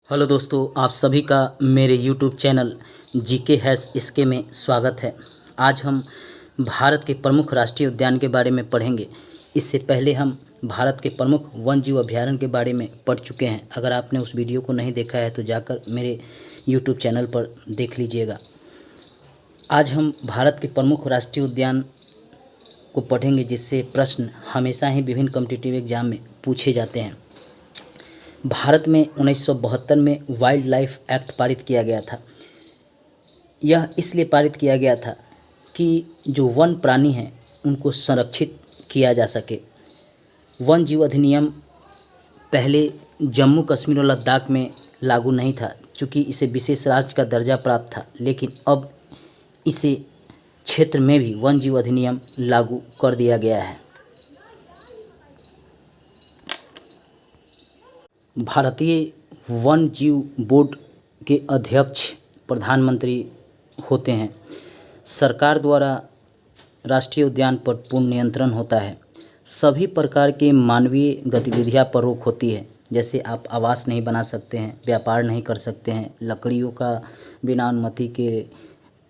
Hello दोस्तों, आप सभी का मेरे यूट्यूब चैनल जीके हैस इसके में स्वागत है। आज हम भारत के प्रमुख राष्ट्रीय उद्यान के बारे में पढ़ेंगे। इससे पहले हम भारत के प्रमुख वन जीव अभयारण्य के बारे में पढ़ चुके हैं। अगर आपने उस वीडियो को नहीं देखा है तो जाकर मेरे यूट्यूब चैनल पर देख लीजिएगा। आज हम भारत के प्रमुख राष्ट्रीय उद्यान को पढ़ेंगे, जिससे प्रश्न हमेशा ही विभिन्न कॉम्पिटिटिव एग्जाम में पूछे जाते हैं। भारत में 1972 में वाइल्ड लाइफ एक्ट पारित किया गया था। यह इसलिए पारित किया गया था कि जो वन प्राणी हैं उनको संरक्षित किया जा सके। वन जीव अधिनियम पहले जम्मू कश्मीर और लद्दाख में लागू नहीं था, चूँकि इसे विशेष राज्य का दर्जा प्राप्त था, लेकिन अब इसे क्षेत्र में भी वन जीव अधिनियम लागू कर दिया गया है। भारतीय वन जीव बोर्ड के अध्यक्ष प्रधानमंत्री होते हैं। सरकार द्वारा राष्ट्रीय उद्यान पर पूर्ण नियंत्रण होता है। सभी प्रकार के मानवीय गतिविधियां पर रोक होती है, जैसे आप आवास नहीं बना सकते हैं, व्यापार नहीं कर सकते हैं, लकड़ियों का बिना अनुमति के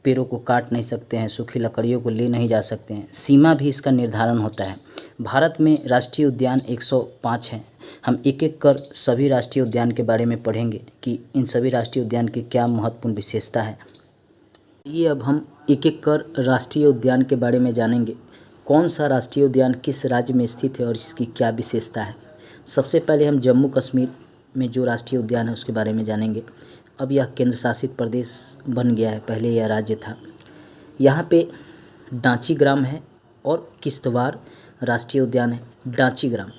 पेड़ों को काट नहीं सकते हैं, सूखी लकड़ियों को ले नहीं जा सकते हैं। सीमा भी इसका निर्धारण होता है। भारत में राष्ट्रीय उद्यान 105 हैं। हम एक एक कर सभी राष्ट्रीय उद्यान के बारे में पढ़ेंगे कि इन सभी राष्ट्रीय उद्यान की क्या महत्वपूर्ण विशेषता है। ये अब हम एक एक कर राष्ट्रीय उद्यान के बारे में जानेंगे। कौन सा राष्ट्रीय उद्यान किस राज्य में स्थित है और इसकी क्या विशेषता है। सबसे पहले हम जम्मू कश्मीर में जो राष्ट्रीय उद्यान है उसके बारे में जानेंगे। अब यह केंद्र शासित प्रदेश बन गया है, पहले यह राज्य था। यहाँ पे डांची ग्राम है और किश्तवाड़ राष्ट्रीय उद्यान है। डांची ग्राम,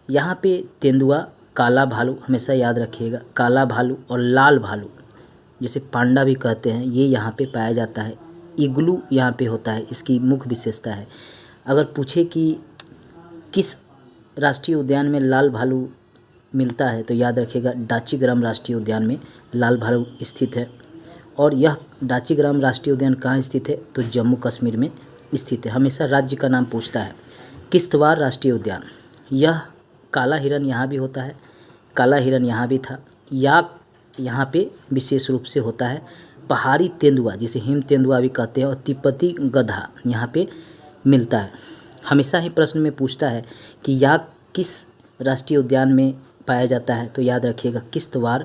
यहाँ पे तेंदुआ, काला भालू, हमेशा याद रखिएगा, काला भालू और लाल भालू जिसे पांडा भी कहते हैं, ये यहाँ पे पाया जाता है। इग्लू यहाँ पे होता है, इसकी मुख्य विशेषता है। अगर पूछे कि किस राष्ट्रीय उद्यान में लाल भालू मिलता है तो याद रखिएगा डांचीग्राम राष्ट्रीय उद्यान में लाल भालू स्थित है। और यह डांचीग्राम राष्ट्रीय उद्यान कहाँ स्थित है तो जम्मू कश्मीर में स्थित है। हमेशा राज्य का नाम पूछता है। किश्तवाड़ राष्ट्रीय उद्यान, यह काला हिरन यहाँ भी होता है, काला हिरन यहाँ भी था। याक यहाँ पे विशेष रूप से होता है। पहाड़ी तेंदुआ जिसे हिम तेंदुआ भी कहते हैं और तिब्बती गधा यहाँ पे मिलता है। हमेशा ही प्रश्न में पूछता है कि याक किस राष्ट्रीय उद्यान में पाया जाता है तो याद रखिएगा किश्तवाड़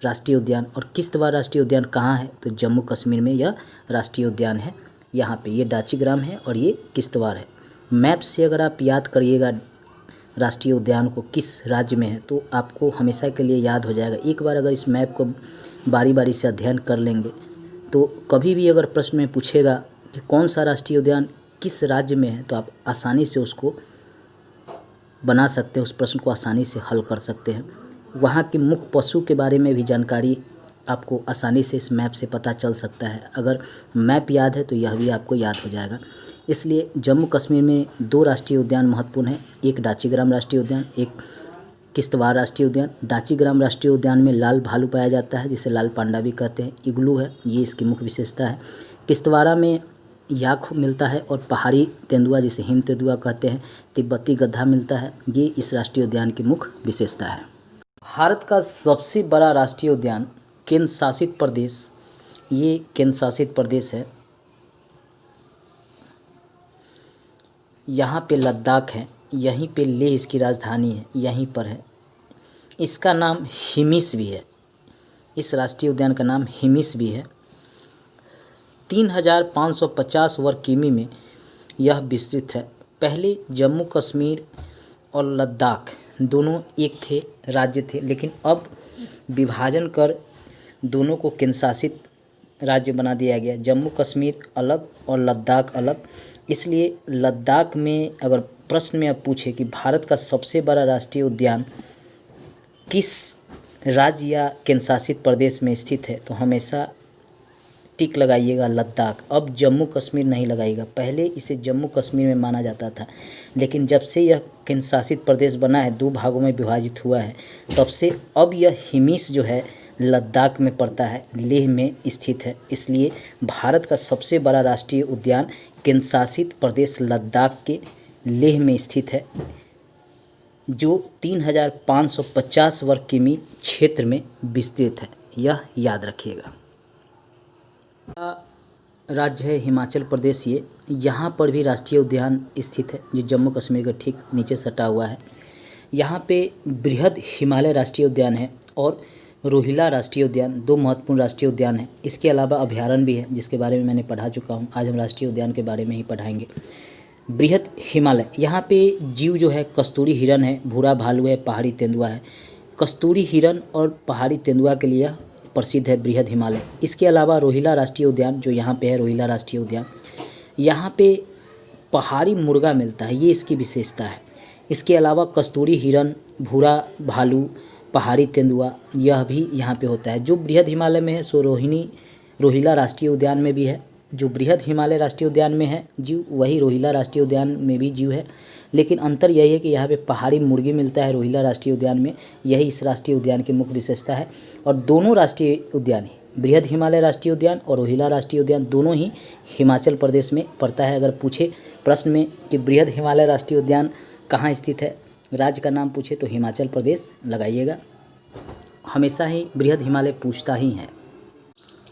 राष्ट्रीय उद्यान। और किश्तवाड़ राष्ट्रीय उद्यान कहाँ है तो जम्मू कश्मीर में यह राष्ट्रीय उद्यान है। यहाँ पे ये डांचीग्राम है और ये किश्तवाड़ है। मैप से अगर आप याद करिएगा राष्ट्रीय उद्यान को किस राज्य में है तो आपको हमेशा के लिए याद हो जाएगा। एक बार अगर इस मैप को बारी बारी से अध्ययन कर लेंगे तो कभी भी अगर प्रश्न में पूछेगा कि कौन सा राष्ट्रीय उद्यान किस राज्य में है तो आप आसानी से उसको बना सकते हैं, उस प्रश्न को आसानी से हल कर सकते हैं। वहाँ के मुख्य पशु के बारे में भी जानकारी आपको आसानी से इस मैप से पता चल सकता है। अगर मैप याद है तो यह भी आपको याद हो जाएगा। इसलिए जम्मू कश्मीर में दो राष्ट्रीय उद्यान महत्वपूर्ण हैं, एक डांचीग्राम राष्ट्रीय उद्यान, एक किश्तवाड़ राष्ट्रीय उद्यान। डांचीग्राम राष्ट्रीय उद्यान में लाल भालू पाया जाता है जिसे लाल पांडा भी कहते हैं। इग्लू है, ये इसकी मुख्य विशेषता है। किश्तवाड़ा में याक मिलता है और पहाड़ी तेंदुआ जिसे हिम तेंदुआ कहते हैं, तिब्बती गधा मिलता है। ये इस राष्ट्रीय उद्यान की मुख्य विशेषता है। भारत का सबसे बड़ा राष्ट्रीय उद्यान केंद्र शासित प्रदेश, ये केंद्र शासित प्रदेश है। यहाँ पे लद्दाख है, यहीं पे लेह इसकी राजधानी है, यहीं पर है। इसका नाम हिमिस भी है, इस राष्ट्रीय उद्यान का नाम हिमिस भी है। 3550 वर्ग किमी में यह विस्तृत है। पहले जम्मू कश्मीर और लद्दाख दोनों एक थे, राज्य थे, लेकिन अब विभाजन कर दोनों को केंद्र शासित राज्य बना दिया गया। जम्मू कश्मीर अलग और लद्दाख अलग। इसलिए लद्दाख में अगर प्रश्न में आप पूछे कि भारत का सबसे बड़ा राष्ट्रीय उद्यान किस राज्य या केंद्र शासित प्रदेश में स्थित है तो हमेशा टिक लगाइएगा लद्दाख। अब जम्मू कश्मीर नहीं लगाइएगा। पहले इसे जम्मू कश्मीर में माना जाता था, लेकिन जब से यह केंद्र शासित प्रदेश बना है, दो भागों में विभाजित हुआ है, तब से अब यह हिमिस जो है लद्दाख में पड़ता है, लेह में स्थित है। इसलिए भारत का सबसे बड़ा राष्ट्रीय उद्यान केंद्र शासित प्रदेश लद्दाख के लेह में स्थित है। जो 3550 वर्ग किमी क्षेत्र में विस्तृत है, यह याद रखिएगा। राज्य है हिमाचल प्रदेश। ये यहाँ पर भी राष्ट्रीय उद्यान स्थित है, जो जम्मू कश्मीर के ठीक नीचे सटा हुआ है। यहाँ पे बृहद हिमालय राष्ट्रीय उद्यान है और रोहिला राष्ट्रीय उद्यान, दो महत्वपूर्ण राष्ट्रीय उद्यान हैं। इसके अलावा अभयारण्य भी है, जिसके बारे में मैंने पढ़ा चुका हूँ। आज हम राष्ट्रीय उद्यान के बारे में ही पढ़ाएंगे। बृहद हिमालय, यहाँ पे जीव जो है कस्तूरी हिरन है, भूरा भालू है, पहाड़ी तेंदुआ है। कस्तूरी हिरन और पहाड़ी तेंदुआ के लिए प्रसिद्ध है बृहद हिमालय। इसके अलावा रोहिला राष्ट्रीय उद्यान, जो यहाँ पे है रोहिला राष्ट्रीय उद्यान, यहाँ पे पहाड़ी मुर्गा मिलता है, ये इसकी विशेषता है। इसके अलावा कस्तूरी हिरन, भूरा भालू, पहाड़ी तेंदुआ, यह भी यहाँ पे होता है। जो बृहद हिमालय में है सो रोहिला राष्ट्रीय उद्यान में भी है। जो बृहद हिमालय राष्ट्रीय उद्यान में है जीव, वही रोहिला राष्ट्रीय उद्यान में भी जीव है, लेकिन अंतर यही है कि यहाँ पे पहाड़ी मुर्गी मिलता है रोहिला राष्ट्रीय उद्यान में। यही इस राष्ट्रीय उद्यान की मुख्य विशेषता है। और दोनों राष्ट्रीय उद्यान ही, बृहद हिमालय राष्ट्रीय उद्यान और रोहिला राष्ट्रीय उद्यान, दोनों ही हिमाचल प्रदेश में पड़ता है। अगर पूछे प्रश्न में कि बृहद हिमालय राष्ट्रीय उद्यान कहाँ स्थित है, राज्य का नाम पूछे तो हिमाचल प्रदेश लगाइएगा। हमेशा ही बृहद हिमालय पूछता ही है।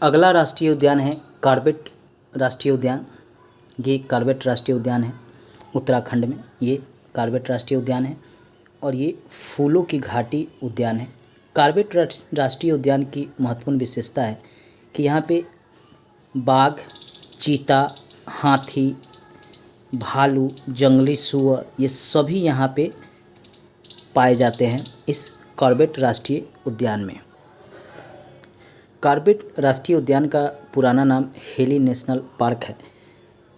अगला राष्ट्रीय उद्यान है कॉर्बेट राष्ट्रीय उद्यान। ये कॉर्बेट राष्ट्रीय उद्यान है उत्तराखंड में। ये कॉर्बेट राष्ट्रीय उद्यान है और ये फूलों की घाटी उद्यान है। कॉर्बेट राष्ट्रीय उद्यान की महत्वपूर्ण विशेषता है कि यहाँ पे बाघ, चीता, हाथी, भालू, जंगली सूअर, ये सभी यहाँ पे पाए जाते हैं इस कॉर्बेट राष्ट्रीय उद्यान में। कॉर्बेट राष्ट्रीय उद्यान का पुराना नाम हेली नेशनल पार्क है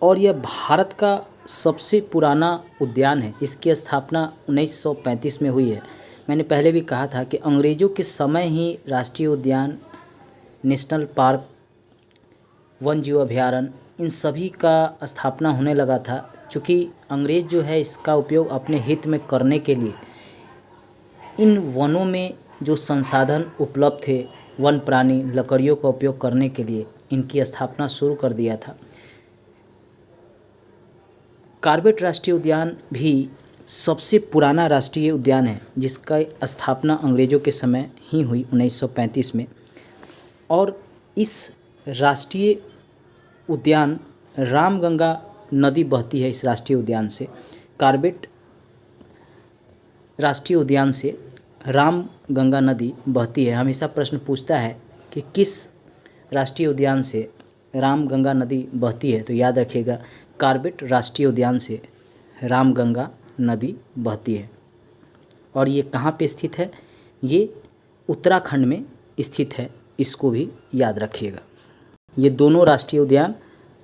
और यह भारत का सबसे पुराना उद्यान है। इसकी स्थापना 1935 में हुई है। मैंने पहले भी कहा था कि अंग्रेज़ों के समय ही राष्ट्रीय उद्यान, नेशनल पार्क, वन जीव अभयारण्य, इन सभी का स्थापना होने लगा था। चूँकि अंग्रेज़ जो है इसका उपयोग अपने हित में करने के लिए इन वनों में जो संसाधन उपलब्ध थे, वन प्राणी, लकड़ियों का उपयोग करने के लिए इनकी स्थापना शुरू कर दिया था। कॉर्बेट राष्ट्रीय उद्यान भी सबसे पुराना राष्ट्रीय उद्यान है, जिसका स्थापना अंग्रेज़ों के समय ही हुई 1935 में। और इस राष्ट्रीय उद्यान रामगंगा नदी बहती है इस राष्ट्रीय उद्यान से। कॉर्बेट राष्ट्रीय उद्यान से रामगंगा नदी बहती है। हमेशा प्रश्न पूछता है कि किस राष्ट्रीय उद्यान से रामगंगा नदी बहती है, तो याद रखिएगा कॉर्बेट राष्ट्रीय उद्यान से रामगंगा नदी बहती है। और ये कहाँ पे स्थित है? ये उत्तराखंड में स्थित है, इसको भी याद रखिएगा। ये दोनों राष्ट्रीय उद्यान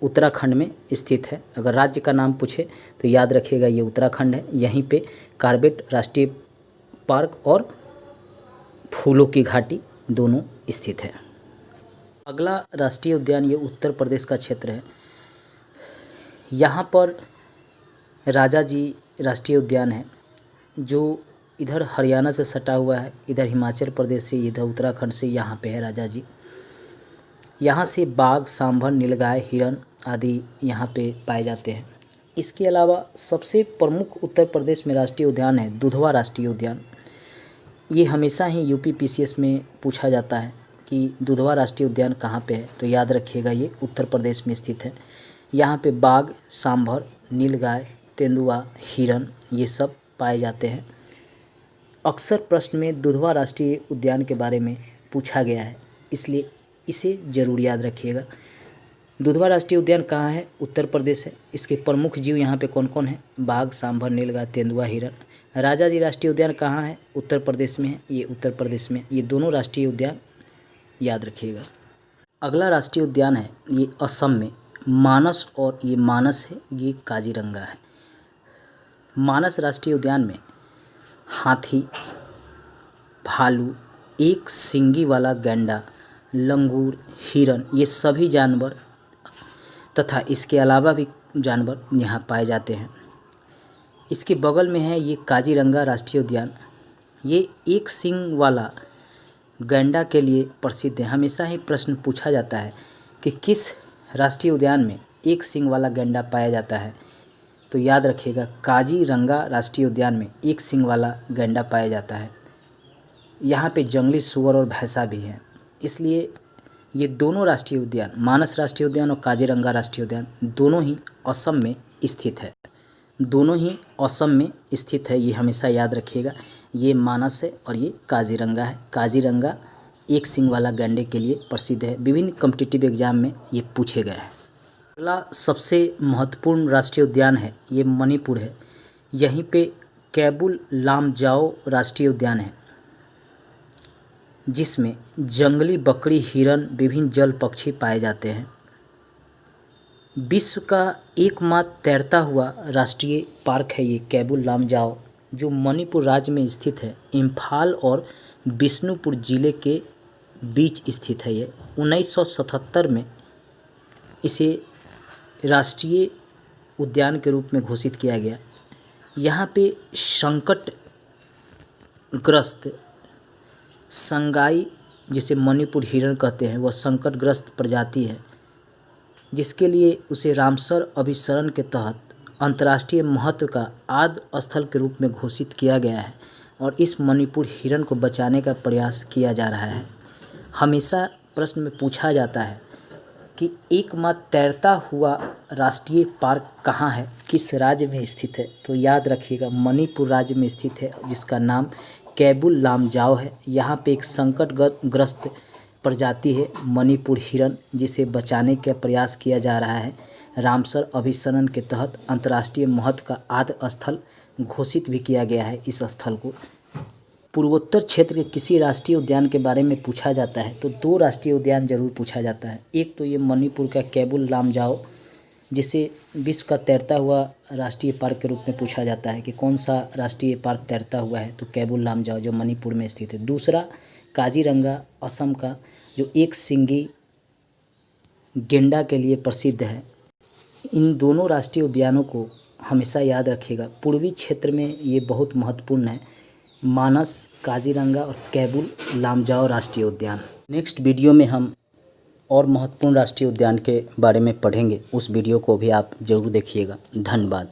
उत्तराखंड में स्थित है। अगर राज्य का नाम पूछे तो याद रखिएगा ये उत्तराखंड है। यहीं पे कॉर्बेट राष्ट्रीय पार्क और फूलों की घाटी दोनों स्थित है। अगला राष्ट्रीय उद्यान ये उत्तर प्रदेश का क्षेत्र है। यहाँ पर राजा जी राष्ट्रीय उद्यान है, जो इधर हरियाणा से सटा हुआ है, इधर हिमाचल प्रदेश से, इधर उत्तराखंड से यहाँ पे है राजा जी। यहाँ से बाघ, सांभर, नीलगाय, हिरन आदि यहाँ पे पाए जाते हैं। इसके अलावा सबसे प्रमुख उत्तर प्रदेश में राष्ट्रीय उद्यान है दुधवा राष्ट्रीय उद्यान। ये हमेशा ही यूपी पीसीएस में पूछा जाता है कि दुधवा राष्ट्रीय उद्यान कहाँ पे है, तो याद रखिएगा ये उत्तर प्रदेश में स्थित है। यहाँ पे बाघ, सांभर, नीलगाय, तेंदुआ, हिरन ये सब पाए जाते हैं। अक्सर प्रश्न में दुधवा राष्ट्रीय उद्यान के बारे में पूछा गया है, इसलिए इसे ज़रूर याद रखिएगा। दुधवा राष्ट्रीय उद्यान कहाँ है? उत्तर प्रदेश है। इसके प्रमुख जीव यहाँ पे कौन कौन है? बाघ, सांभर, नीलगाय, तेंदुआ, हिरन। राजा जी राष्ट्रीय उद्यान कहाँ है? उत्तर प्रदेश में है। ये उत्तर प्रदेश में, ये दोनों राष्ट्रीय उद्यान याद रखिएगा। अगला राष्ट्रीय उद्यान है ये असम में मानस, और ये मानस है, ये काजीरंगा है। मानस राष्ट्रीय उद्यान में हाथी, भालू, एक सींगी वाला गैंडा, लंगूर, हिरन ये सभी जानवर तथा इसके अलावा भी जानवर यहाँ पाए जाते हैं। इसके बगल में है ये काजीरंगा राष्ट्रीय उद्यान। ये एक सींग वाला गैंडा के लिए प्रसिद्ध है। हमेशा ही प्रश्न पूछा जाता है कि किस राष्ट्रीय उद्यान में एक सींग वाला गैंडा पाया जाता है, तो याद रखिएगा काजीरंगा राष्ट्रीय उद्यान में एक सींग वाला गैंडा पाया जाता है। यहाँ पे जंगली सूअर और भैंसा भी है। इसलिए ये दोनों राष्ट्रीय उद्यान, मानस राष्ट्रीय उद्यान और काजीरंगा राष्ट्रीय उद्यान, दोनों ही असम में स्थित है। दोनों ही असम में स्थित है, ये हमेशा याद रखिएगा। ये मानस है और ये काजीरंगा है। काजीरंगा एक सींग वाला गैंडे के लिए प्रसिद्ध है। विभिन्न कॉम्पिटिटिव एग्जाम में ये पूछे गए हैं। अगला सबसे महत्वपूर्ण राष्ट्रीय उद्यान है, ये मणिपुर है। यहीं पे कैबुल लामजाओ राष्ट्रीय उद्यान है, जिसमें जंगली बकरी, हिरन, विभिन्न जल पक्षी पाए जाते हैं। विश्व का एकमात्र तैरता हुआ राष्ट्रीय पार्क है ये कैबुल लामजाओ, जो मणिपुर राज्य में स्थित है। इम्फाल और बिष्णुपुर जिले के बीच स्थित है। ये 1977 में इसे राष्ट्रीय उद्यान के रूप में घोषित किया गया। यहाँ पे संकटग्रस्त संगाई, जिसे मणिपुर हिरण कहते हैं, वह संकटग्रस्त प्रजाति है, जिसके लिए उसे रामसर अभिसरण के तहत अंतर्राष्ट्रीय महत्व का आद्य स्थल के रूप में घोषित किया गया है। और इस मणिपुर हिरण को बचाने का प्रयास किया जा रहा है। हमेशा प्रश्न में पूछा जाता है कि एकमात्र तैरता हुआ राष्ट्रीय पार्क कहाँ है, किस राज्य में स्थित है, तो याद रखिएगा मणिपुर राज्य में स्थित है, जिसका नाम कैबुल लामजाओ है। यहाँ पे एक संकटग्रस्त प्रजाति है मणिपुर हिरन, जिसे बचाने का प्रयास किया जा रहा है। रामसर अभिसरण के तहत अंतर्राष्ट्रीय महत्व का आद्य स्थल घोषित भी किया गया है इस स्थल को। पूर्वोत्तर क्षेत्र के किसी राष्ट्रीय उद्यान के बारे में पूछा जाता है तो दो राष्ट्रीय उद्यान जरूर पूछा जाता है। एक तो ये मणिपुर का कैबुल लामजाओ, जिसे विश्व का तैरता हुआ राष्ट्रीय पार्क के रूप में पूछा जाता है कि कौन सा राष्ट्रीय पार्क तैरता हुआ है, तो कैबुल लामजाओ जो मणिपुर में स्थित है। दूसरा काजीरंगा असम का, जो एक सींगी गेंडा के लिए प्रसिद्ध है। इन दोनों राष्ट्रीय उद्यानों को हमेशा याद रखिएगा। पूर्वी क्षेत्र में ये बहुत महत्वपूर्ण है, मानस, काजीरंगा और कैबुल लामजाओ राष्ट्रीय उद्यान। नेक्स्ट वीडियो में हम और महत्वपूर्ण राष्ट्रीय उद्यान के बारे में पढ़ेंगे। उस वीडियो को भी आप ज़रूर देखिएगा। धन्यवाद।